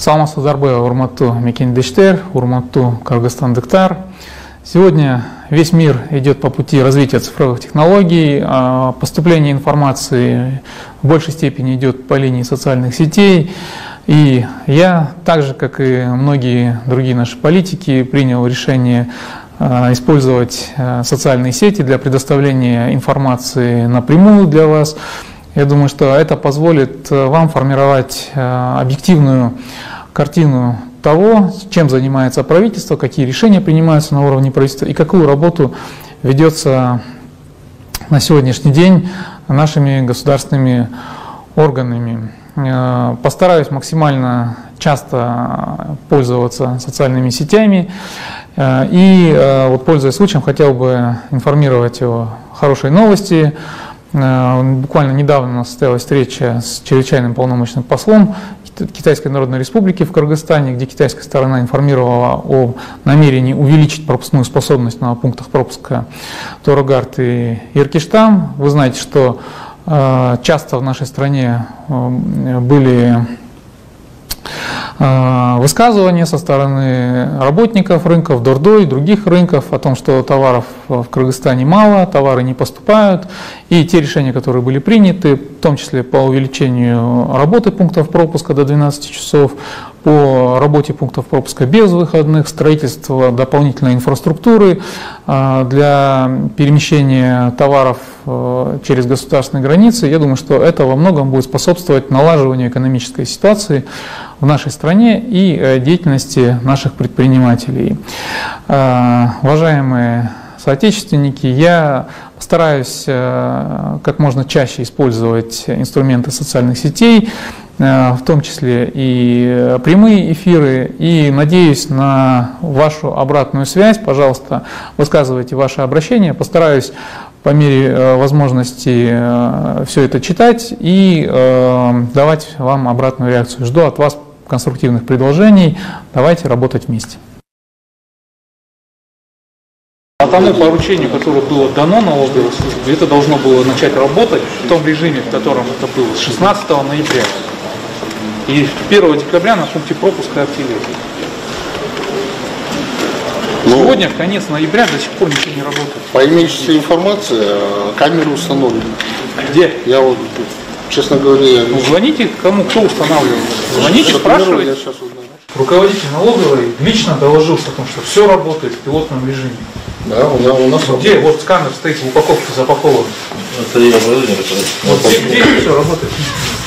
Саламатсыздарбы, урматтуу мекендештер, урматтуу кыргызстандыктар. Сегодня весь мир идет по пути развития цифровых технологий, поступление информации в большей степени идет по линии социальных сетей. И я, так же как и многие другие наши политики, принял решение использовать социальные сети для предоставления информации напрямую для вас. Я думаю, что это позволит вам формировать объективную картину того, чем занимается правительство, какие решения принимаются на уровне правительства и какую работу ведется на сегодняшний день нашими государственными органами. Постараюсь максимально часто пользоваться социальными сетями и, вот, пользуясь случаем, хотел бы информировать о хорошей новости. Буквально недавно у нас состоялась встреча с чрезвычайным полномочным послом Китайской Народной Республики в Кыргызстане, где китайская сторона информировала о намерении увеличить пропускную способность на пунктах пропуска Торогат и Иркиштан. Вы знаете, что часто в нашей стране были высказывания со стороны работников рынков Дордо и других рынков о том, что товаров в Кыргызстане мало, товары не поступают, и те решения, которые были приняты, в том числе по увеличению работы пунктов пропуска до 12 часов, по работе пунктов пропуска без выходных, строительство дополнительной инфраструктуры для перемещения товаров через государственные границы. Я думаю, что это во многом будет способствовать налаживанию экономической ситуации в нашей стране и деятельности наших предпринимателей. Уважаемые соотечественники, я постараюсь как можно чаще использовать инструменты социальных сетей, в том числе и прямые эфиры, и надеюсь на вашу обратную связь. Пожалуйста, высказывайте ваши обращения, постараюсь по мере возможности все это читать и давать вам обратную реакцию. Жду от вас конструктивных предложений, давайте работать вместе. По тому поручению, которое было дано налоговой службе, это должно было начать работать в том режиме, в котором это было, с 16 ноября. И 1 декабря на пункте пропуска активировали. Сегодня, в конец ноября, до сих пор ничего не работает. По имеющейся информации, камеры установлены. Где? Я вот, честно говоря... Ну, звоните кому, кто устанавливал. Звоните, спрашивайте. Я сейчас узнаю. Руководитель налоговой лично доложился о том, что все работает в пилотном режиме. Да, у нас где? Вот сканер стоит в упаковке запакован. Вот где все работает?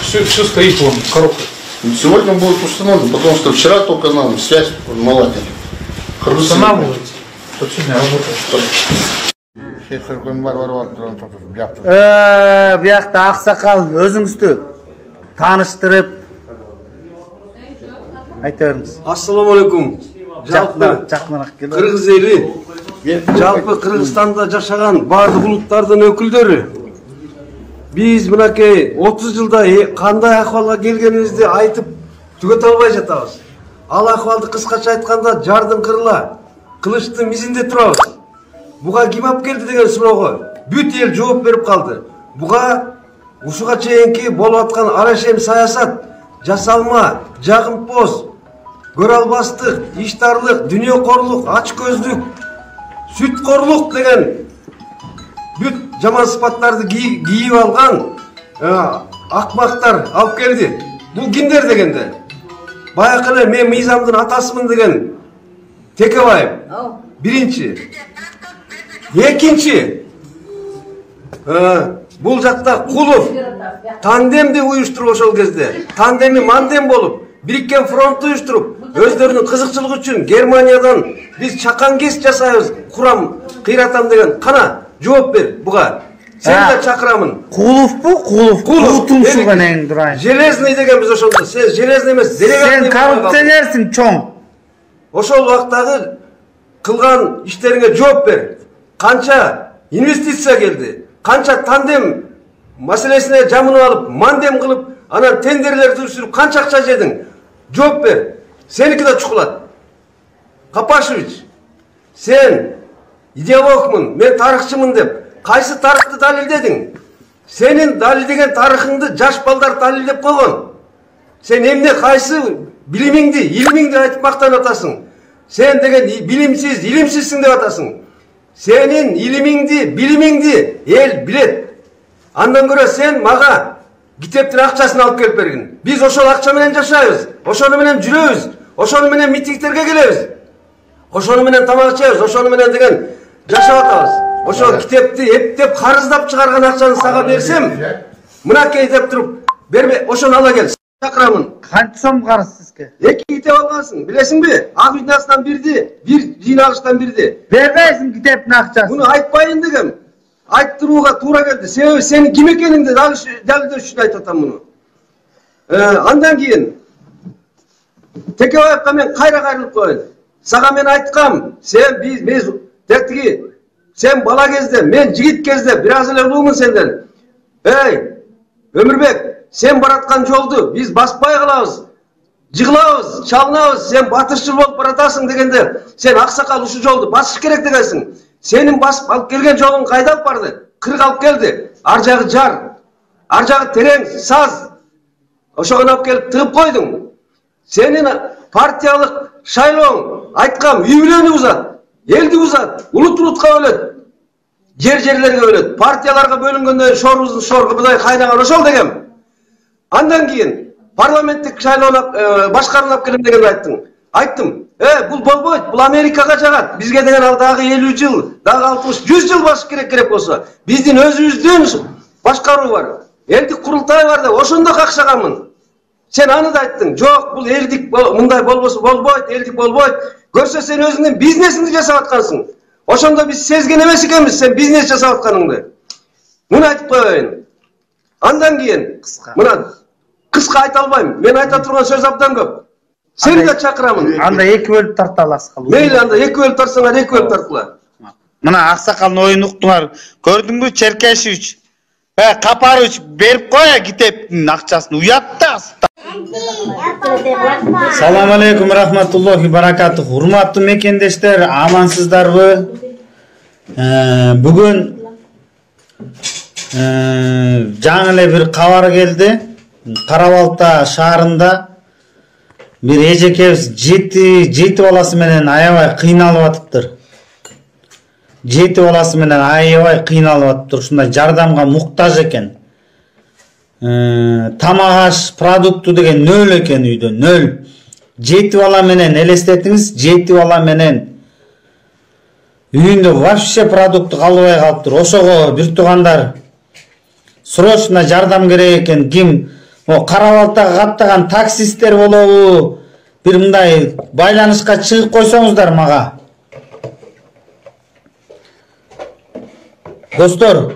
Все стоит вон в коробке. Сегодня будет установлено, потому что вчера только нам связь наладили. Устанавливается, чтобы сегодня работает. Бияқта ақсақал өзіңізді таныштырып айтарыңыз. Ассаламу алейкум. Кыргыз эли, жалпы Кыргызстанда жашаган бардык улуттардын өкүлдөрү. Биз мынакей 30 жылда кандай акыбалга келгенибизди айтып түгөтө албай жатабыз. Ал акыбалды кыскача айтканда жардыңкырла, кылычтын мизинде турабыз. Буга ким алып келди деген суроого бүт эл жооп берип калды. Буга ушуга чейинки болуп аткан арашем саясат, жасалма, жагымпоз, көралбастык, иштарлык, дүнүйөкорлук, ачкөздүк, сүткорлук деген бүт жаман сыпаттарды кийип алган акмактар алып келди. Бул кимдер дегенде? Баягы эле мен мыйзамдын атасымын деген Текебаев. Биринчи. Экинчи. Бул жакта Кулов тандемди уюштуруп ошол кезде. Тандеми мандем болуп, бириккен фронтту уюштуруп, өздөрүнүн кызыкчылыгы үчүн Германиядан биз чакан кес жасайбыз, курам, кыйратам деген кана жооп бер буга. Сен да чакырамын. Куловпу? Кулов тумшуган эң дурайын. Железный деген биз ошондо. Сен железный эмес, делегатный. Сен коррупционерсиң, чоң. Ошол вактагы кылган иштериңе жооп бер. Канча инвестиция келди? Канча тандем маселесине жамынып алып, мандем кылып, анан тендерлерди түшүрүп канча акча жедиң? Жооп бер. Сеники да чукулат. Капашевич, сен идеологмун, мен тарыхчымын деп кайсы тарыхты далилдедиң? Сенин далилдеген тарыхыңды жаш балдар далилдеп койгон. Сен эмне кайсы билимиңди, илимиңди айтып мактанып атасың. Sen деген bilimsiz, ilimsizsin деп атасың. Senin ilimingdi, bilimingdi el bilet. Andan göre sen maga kiteptin akçasını alıp gelip bergin. Biz oşol akça menen jaşayız. Oşonu menen жүрөбүz. Oşonu menen mitinglerge gelebиз. Oşonu menen tamak içебиз. Oşonu menen деген жашап атабыз. Oşol kitepti eптеп карыздап чыгарган акчаны сага берсем, мынакей деп туруп, берме, oşonu ала кел. Чакырамын. Qancha so'm qarz sizga? 2 kitep algansın. Bilesinби? Ak Üniversitesi'nden birdi. Bir jinalıçtan birdi. Bermeysin kitapın akçasını. Bunu aytpayın degem. Ayttıruğa tuğra geldi. Sebebi senin kim ekenin de dalda şunu aytatam bunu. Andan keyin Tekebayevga men kayra kayrılıp koyun. Sağa men aytkam, sen biz dektigi, sen bala kezde, men jigit kezde biraz ele ulumун senden. Ey, Ömürbek, sen baratkan joldu biz baspay kılabız. Jıgılabız, çalınabız, sen batırçıl bolup baratasың degende, sen aksakal uşu joldu basış керек degesin. Senin basıp alıp gelgen jolun kayda alıp bardı? Kırık alıp geldi. Arjagı jar, arjagı tereң, saz. Oşoğunu alıp gelip tığıp koydun. Senin partiyalık şaylığın, aytkam, üyülöğünü uzat, eldi uzat, ulut-ulutqa ölet, jer-jerlerge ölet, partiyalarga bölüngönden şoruzun şorgu buday kaynagan oşol degem. Andan keyin parlamenttik şaylığına başkarılap kelim degen ayttın. Ayttım, bul bolboyt, bul Amerikaga jagat, bizge degen al dagı 50 jıl, dagı 60, 100 jıl baş kerek bolsa, bizdin özübüzdün başkarуу var, eldik kurultay var da, oşondo kakşagamın. Sen anı da ayttın, yok bul eldik mınday bolbosu bolboyt, eldik bolboyt, görse sen özünden biznesini jasap atkansın. Oşondo biz sezgen emes ekenmiz, sen biznes jasap atkanыңды. Bunu aytıp koyayın. Andan keyin, mına kıska ayta albayım, men ayta turgan söz abdan köp. Seni de çakıramın. Anda 2 bölüp tarta alasız kalın. Meyli anda 2 bölüp tartsalar 2 bölüp tartılar. Mına Aksakal'ın oyunu uqtuңар. Gördün mü Çerkeşevич? Kaparovich berip koya kiteptin akçasını. Uyatta. Assalamu alaikum rahmatullahi barakatuh. Hurmatlı mekendeşler, amansızdarбы? Bugün жаңы эле bir kabar geldi. Karabalta şaharında bir ejekebиз 7 balası menen аябай кыйналып атыптыр. 7 balası menen аябай кыйналып атыптыр. Ушундай жардамга муктаж экен. Тамак аш продукту деген нөл экен үйдө, нөл. 7 bala menen элестетиңиз, 7 bala menen үйүндө вообще продукту калбай калыптыр. Ошого бир туугандар срочно жардам керек экен. Ким Карабалтага каттаган таксисттер болобу? Bir мындай байланышка чыгып койсоңуздар мага. Достор,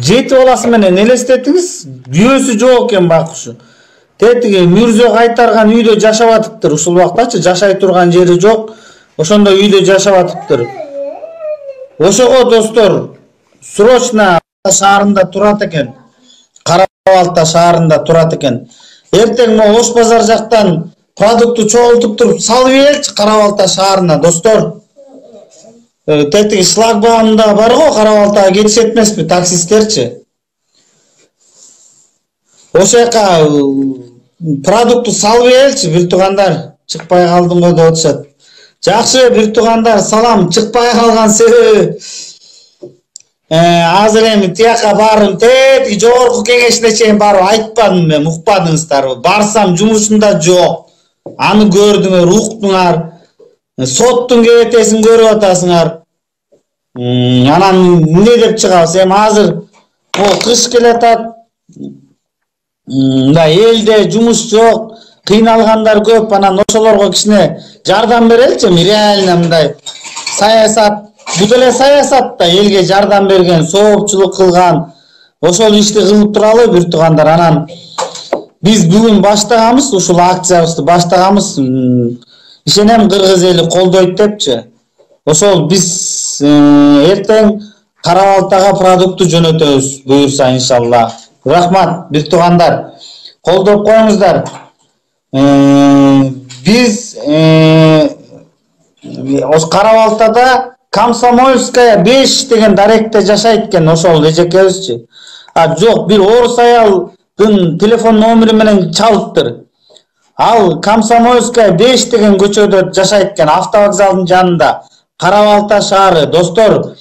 7 balası menen элестетиңиz, жүйөсү жок экен бакушу. Тетиги Мүрзө кайтарган үйдө жашап атыптыр. Ушул убактачы жашай турган жери жок. Ошондо үйдө жашап атыптыр. Ошого достор, срочно шаарында турат экен. Карабалта шаарында турат экен. Эртең мо Ош базар жактан продукту чогултуп туруп салып элчи Карабалта шаарына, достор. Тетиги шлагбаумда бар го, Карабалтага кетишет эмеспи таксисттерчи. Ошо жака продукту салып элчи, бир туугандар. Чыкпай калдым го деп атышат. Жакшы, бир туугандар, салам. Чыкпай калган себеби азыр эми тияка барып, тетиги жогорку кеңешине чейин барып айтпадым мен, укпадыңыздарбы? Барсам жумушунда жок. Аны көрдүңөр, уктуңар. Соттун кебетесин көрүп атасыңар. Анан эмне деп чыгабыз? Эми азыр кыш келатат. Элде жумуш жок, кыйналгандар көп. Анан ошолорго кичине жардам береличи, реально мындай саясат, бул деле саясат да, элге жардам берген, соопчулук кылган, ошол ишти кылып туралы бир туугандар. Анан биз бүгүн баштаганбыз, ушул акциябызды баштаганбыз. Ишенем кыргыз эли колдойт депчи. Ошол биз эртең Карабалтага продукту жөнөтөбүз, буюрса иншалла. Рахмат, бир туугандар. Колдоп коюңуздар. Биз Карабалтада Комсомольская 5 деген даректе жашайт экен ошол эжекебизчи. Жок, бир орус аялдын телефон номери менен чалыптыр. Ал Комсомольская 5 деген көчөдө жашайт экен, автовокзалдын жанында. Кара Балта шаары. Достор,